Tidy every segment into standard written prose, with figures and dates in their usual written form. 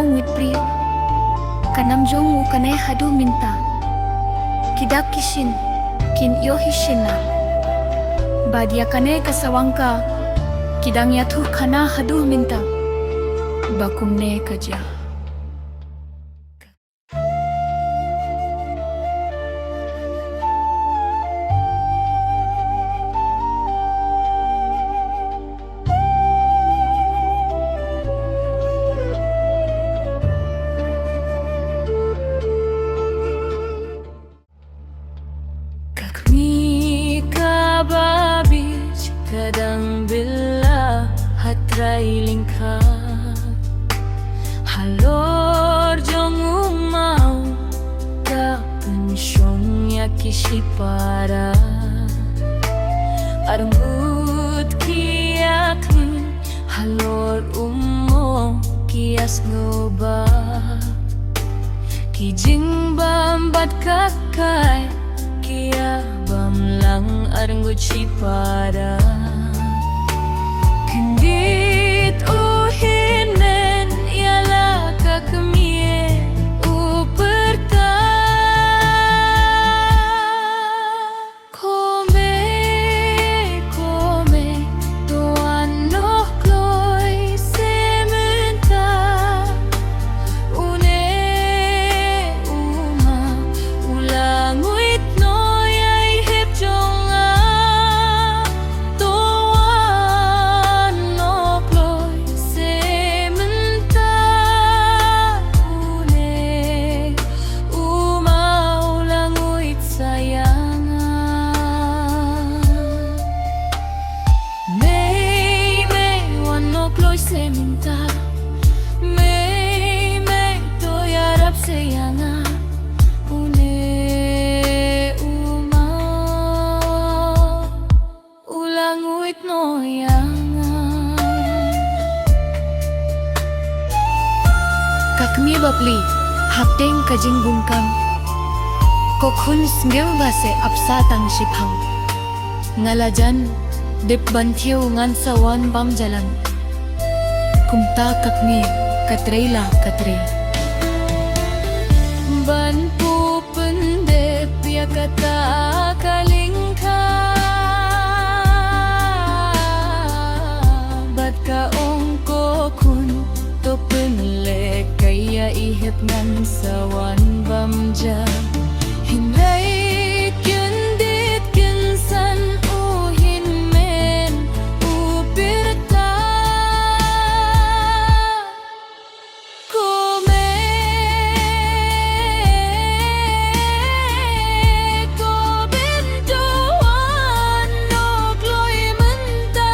langit priyo kanamjongu kanay hadu minta kidak kishin kin iyo hishina badia kane kasawangka kidang yathu khana hadu minta bakumne kaja kadang bila hatrai lingka halor jong umau ka pensyong ya kisipara armut kiakun halor ummo kias ngoba kijing bambat kakai kia bamlang arngut sipara kendit uhinen ialah kakemie uperta kome tuan noh kloi sementa une uma ulanguit no yai hep jonga tuan noh kloi sementa une uma ulanguit sayanga May wan noh kloi sementa May to yarap sayanga une uma ulanguit no yanga kakmi bapli hapteng kajing bungkam kokhun sngeu base apsa tang shiphang ngalajan dip banthiu ngan sawan bam jalan kumta kakmi katreila katre ban pu pende pia kata kalingka bat ka ongko kun to penle kaya ihep ngan sawan bamja hinrai kendit kensan uhin men upirta kome ko bentuan no kloi menta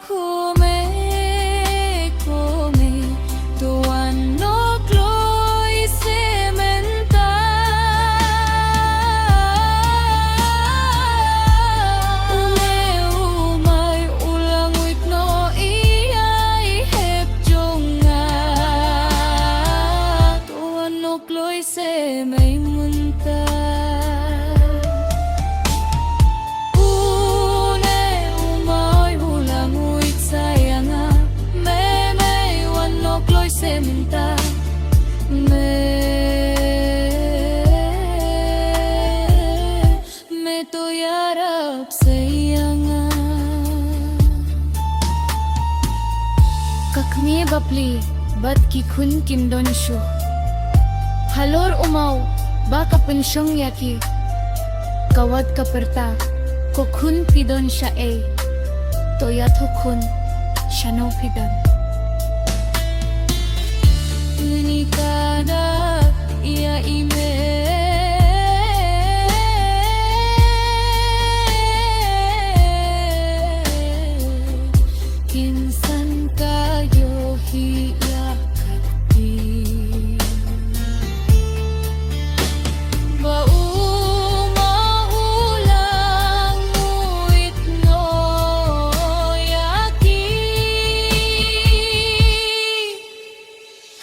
kome tuan no kloi sementa une umay ulanguit no iyay hep jonga tuan no kloi semay munta une umay ulanguit sayanga may wan no kloi sementa me to yarap sayanga kakmi bapli bat ki khun kindon shu halor umau baka pensyong yaki kawat kaperta kokhun pidon sya toyatho khun shano pidon unikada ia ime kinsan kayo hiyakati bau maulang muit no yaki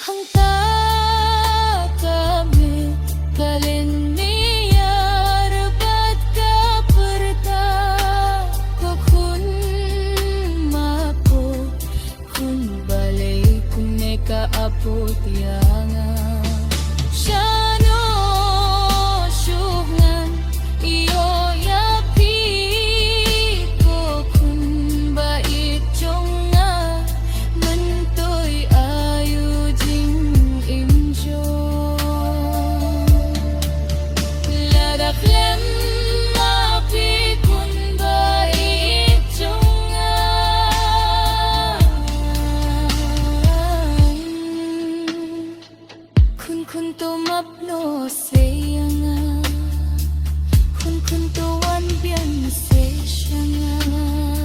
hangta kunto maploseyanga, kun kunto wan bian se shanga.